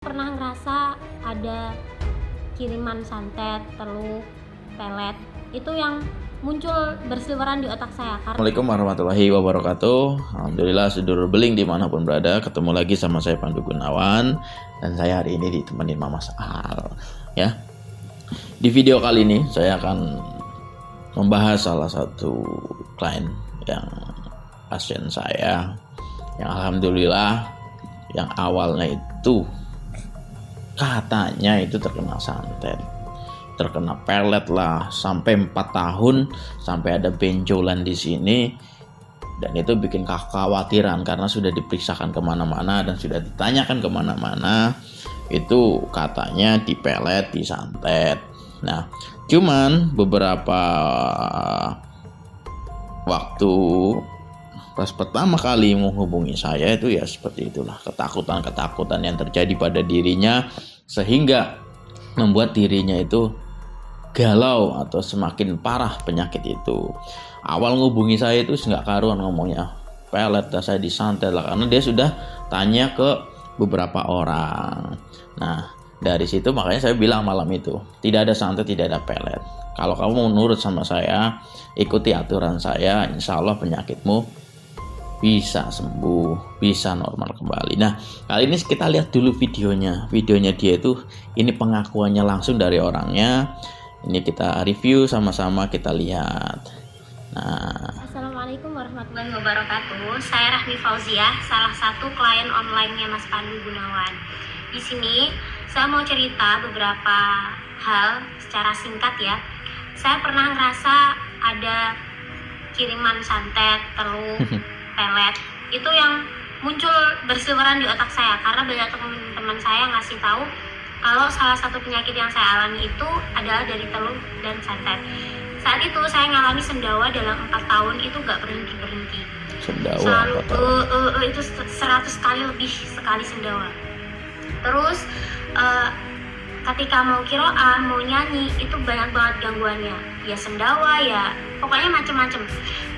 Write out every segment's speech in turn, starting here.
Pernah ngerasa ada kiriman santet, telur, pelet, itu yang muncul berseliweran di otak saya karena Assalamualaikum warahmatullahi wabarakatuh. Alhamdulillah sedulur beling dimanapun berada, ketemu lagi sama saya Pandu Gunawan. Dan saya hari ini ditemani Mama Al. Ya. Di video kali ini saya akan membahas salah satu klien yang pasien saya yang alhamdulillah yang awalnya itu katanya itu terkena santet, terkena pelet lah, sampai 4 tahun, sampai ada benjolan di sini. Dan itu bikin kekhawatiran karena sudah diperiksakan kemana-mana dan sudah ditanyakan kemana-mana, itu katanya dipelet, disantet. Nah, cuman beberapa waktu pas pertama kali menghubungi saya itu ya seperti itulah, ketakutan yang terjadi pada dirinya sehingga membuat dirinya itu galau atau semakin parah penyakit itu. Awal ngubungi saya itu nggak karuan ngomongnya, pelet dah, saya disantet lah, karena dia sudah tanya ke beberapa orang. Nah, dari situ makanya saya bilang malam itu, tidak ada santet, tidak ada pelet. Kalau kamu mau nurut sama saya, ikuti aturan saya, insya Allah penyakitmu bisa sembuh, bisa normal kembali. Nah, kali ini kita lihat dulu videonya. Videonya dia itu, ini pengakuannya langsung dari orangnya. Ini kita review sama-sama, kita lihat. Nah, Assalamualaikum warahmatullahi wabarakatuh. Saya Rahmi Fauziah, salah satu klien online-nya Mas Pandu Gunawan. Di sini saya mau cerita beberapa hal secara singkat ya. Saya pernah ngerasa ada kiriman santet, telur, pelet, itu yang muncul berseliweran di otak saya karena banyak teman-teman saya ngasih tahu kalau salah satu penyakit yang saya alami itu adalah dari telur dan santet. Saat itu saya ngalami sendawa dalam 4 tahun, itu gak berhenti-berhenti. sendawa Selalu atau itu 100 kali lebih sekali sendawa. Terus ketika mau kiroan, mau nyanyi, itu banyak banget gangguannya. Ya sendawa, ya pokoknya macem-macem.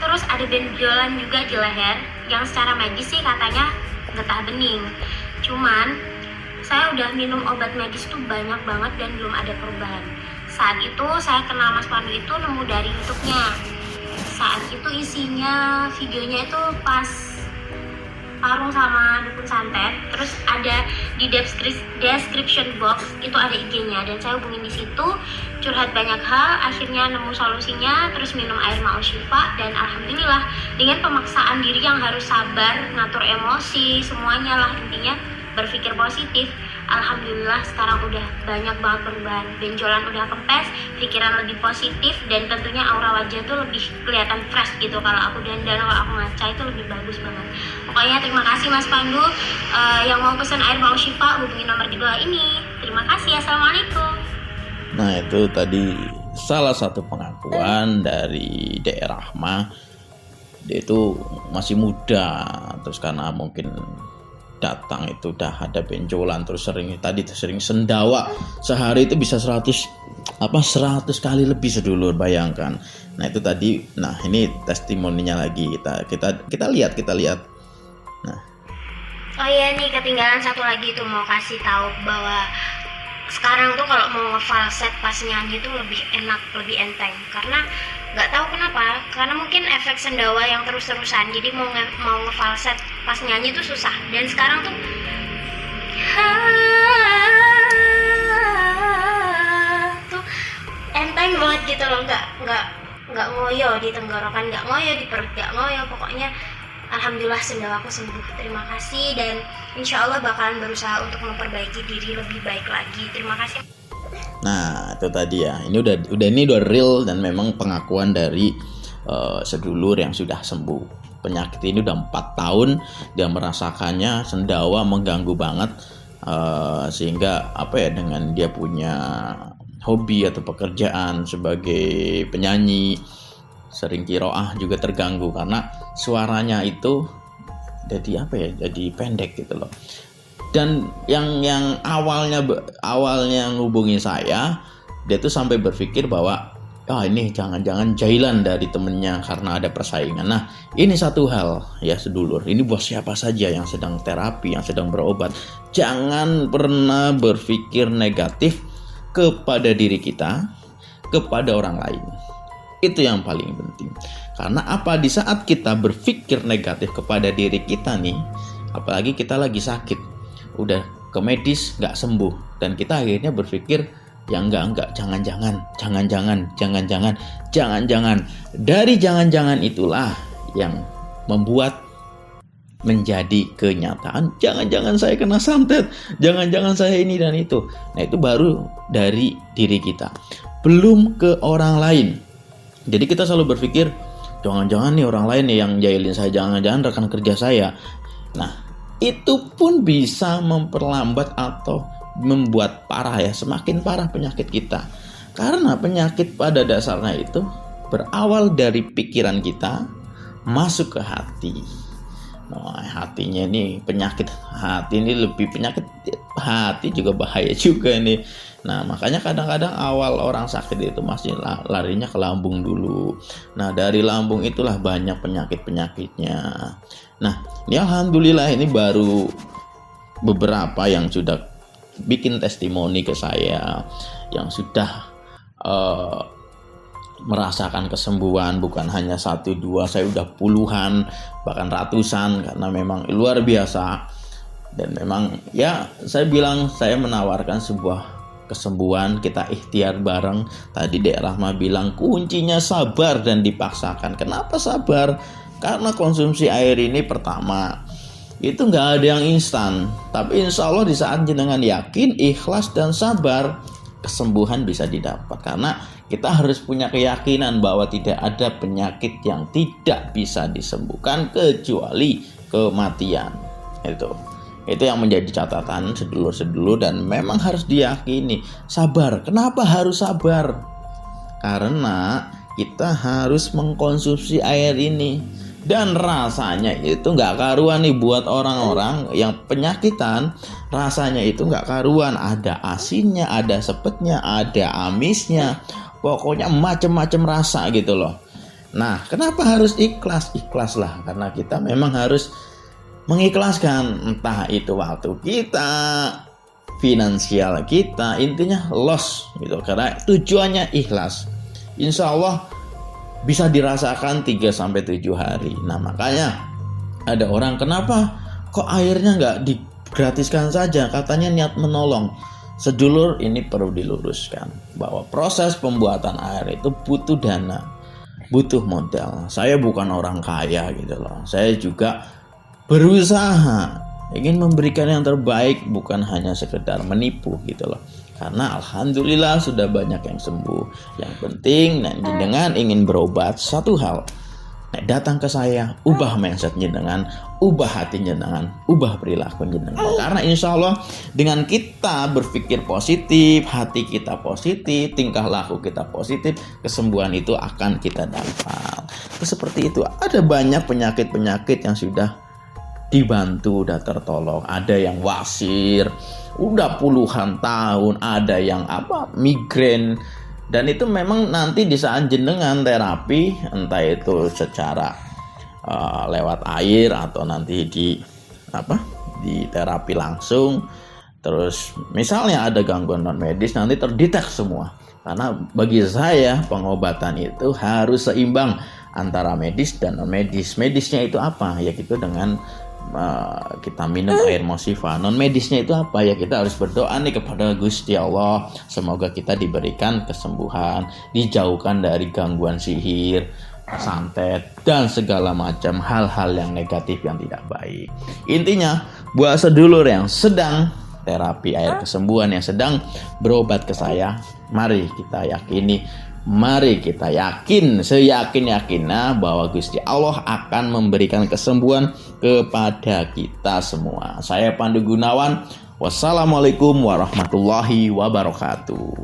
Terus ada benjolan juga di leher yang secara medis sih katanya getah bening. Cuman saya udah minum obat medis tuh banyak banget dan belum ada perubahan. Saat itu saya kenal Mas Pandu itu nemu dari YouTube-nya. Saat itu isinya videonya itu pas Parung sama dukun santet, terus ada di description box itu ada IG-nya dan saya hubungin di situ, curhat banyak hal, akhirnya nemu solusinya, terus minum air ma'u syifa dan alhamdulillah dengan pemaksaan diri yang harus sabar, ngatur emosi, semuanya lah intinya berpikir positif. Alhamdulillah sekarang udah banyak banget perubahan, benjolan udah kempes, pikiran lebih positif dan tentunya aura wajah tuh lebih kelihatan fresh gitu. Kalau aku dandan, kalau aku ngaca itu lebih bagus banget. Pokoknya terima kasih Mas Pandu. Yang mau pesan air ma'u syifa hubungi nomor di bawah ini. Terima kasih, assalamualaikum. nah itu tadi salah satu pengakuan dari Dek Rahma. Dia itu masih muda, terus karena mungkin datang itu udah ada benjolan, terus sering sendawa, sehari itu bisa 100 kali lebih, sedulur, bayangkan. Nah itu tadi, nah ini testimoninya lagi, kita lihat. Nah, Oh iya nih, ketinggalan satu lagi tuh, mau kasih tahu bahwa sekarang tuh kalau mau ngefalset pas nyanyi tuh lebih enak, lebih enteng. Karena nggak tahu kenapa, karena mungkin efek sendawa yang terus-terusan, jadi mau ngefalset pas nyanyi tuh susah. Dan sekarang tuh tuh enteng banget gitu loh, nggak ngoyo di tenggorokan, nggak ngoyo di perut, nggak ngoyo. Pokoknya alhamdulillah sendawa aku sembuh. Terima kasih dan insya Allah bakalan berusaha untuk memperbaiki diri lebih baik lagi. Terima kasih. nah itu tadi ya, ini udah real dan memang pengakuan dari sedulur yang sudah sembuh. Penyakit ini udah 4 tahun dia merasakannya, sendawa mengganggu banget, sehingga dengan dia punya hobi atau pekerjaan sebagai penyanyi, sering kiroah juga terganggu karena suaranya itu jadi pendek gitu loh. Dan yang awalnya ngubungi saya, dia tuh sampai berpikir bahwa ini jangan-jangan jailan dari temennya karena ada persaingan. Nah, ini satu hal ya sedulur, ini buat siapa saja yang sedang terapi, yang sedang berobat, jangan pernah berpikir negatif kepada diri kita, kepada orang lain. Itu yang paling penting. Karena apa, di saat kita berpikir negatif kepada diri kita nih, apalagi kita lagi sakit, udah ke medis nggak sembuh, dan kita akhirnya berpikir ya enggak, jangan-jangan. Dari jangan-jangan itulah yang membuat menjadi kenyataan. Jangan-jangan saya kena santet, jangan-jangan saya ini dan itu. Nah, itu baru dari diri kita, belum ke orang lain. Jadi kita selalu berpikir, jangan-jangan nih orang lain nih yang jahilin saya, jangan-jangan rekan kerja saya. Nah, itu pun bisa memperlambat atau membuat parah ya, semakin parah penyakit kita. Karena penyakit pada dasarnya itu berawal dari pikiran kita masuk ke hati. Nah, hatinya ini penyakit hati ini lebih penyakit hati juga bahaya juga ini. Nah, makanya kadang-kadang awal orang sakit itu masih larinya ke lambung dulu. Nah, dari lambung itulah banyak penyakit-penyakitnya. Nah, ini alhamdulillah ini baru beberapa yang sudah bikin testimoni ke saya, yang sudah merasakan kesembuhan, bukan hanya 1, 2, saya udah puluhan bahkan ratusan, karena memang luar biasa. Dan memang ya saya bilang, saya menawarkan sebuah kesembuhan, kita ikhtiar bareng. Tadi Dek Rahma bilang kuncinya sabar dan dipaksakan. Kenapa sabar? Karena konsumsi air ini pertama itu nggak ada yang instan, tapi insya Allah di saat jenengan yakin, ikhlas dan sabar, kesembuhan bisa didapat. Karena kita harus punya keyakinan bahwa tidak ada penyakit yang tidak bisa disembuhkan kecuali kematian. Itu yang menjadi catatan sedulur-sedulur, dan memang harus diyakini. Sabar. Kenapa harus sabar? Karena kita harus mengkonsumsi air ini, dan rasanya itu nggak karuan nih buat orang-orang yang penyakitan. Rasanya itu nggak karuan, ada asinnya, ada sepetnya, ada amisnya, pokoknya macam-macam rasa gitu loh. Nah, kenapa harus ikhlas? Ikhlaslah, karena kita memang harus mengikhlaskan, entah itu waktu kita, finansial kita, intinya loss gitu, karena tujuannya ikhlas. Insya Allah bisa dirasakan 3-7 hari. Nah, makanya ada orang, kenapa kok airnya nggak digratiskan saja, katanya niat menolong. Sedulur, ini perlu diluruskan bahwa proses pembuatan air itu butuh dana, butuh modal. Saya bukan orang kaya gitu loh, saya juga berusaha ingin memberikan yang terbaik, bukan hanya sekedar menipu gitu loh. Karena alhamdulillah sudah banyak yang sembuh. Yang penting jenengan ingin berobat, satu hal, datang ke saya, ubah mindset jenengan, ubah hati jenengan, ubah perilaku jenengan. Karena insya Allah dengan kita berpikir positif, hati kita positif, tingkah laku kita positif, kesembuhan itu akan kita dapat. Seperti itu. Ada banyak penyakit-penyakit yang sudah dibantu, udah tertolong. Ada yang wasir, udah puluhan tahun, ada yang migrain. Dan itu memang nanti di saat jenengan terapi, entah itu secara lewat air atau nanti di terapi langsung, terus misalnya ada gangguan non medis, nanti terdetek semua. Karena bagi saya pengobatan itu harus seimbang antara medis dan non medis. Medisnya itu apa? Ya gitu, dengan kita minum air Moshifa. Non medisnya itu apa? Ya kita harus berdoa nih kepada Gusti Allah, semoga kita diberikan kesembuhan, dijauhkan dari gangguan sihir, santet, dan segala macam hal-hal yang negatif yang tidak baik. Intinya buat sedulur yang sedang terapi air kesembuhan, yang sedang berobat ke saya, mari kita yakini, mari kita yakin, seyakin-yakinnya bahwa Gusti Allah akan memberikan kesembuhan kepada kita semua. Saya Pandu Gunawan. Wassalamualaikum warahmatullahi wabarakatuh.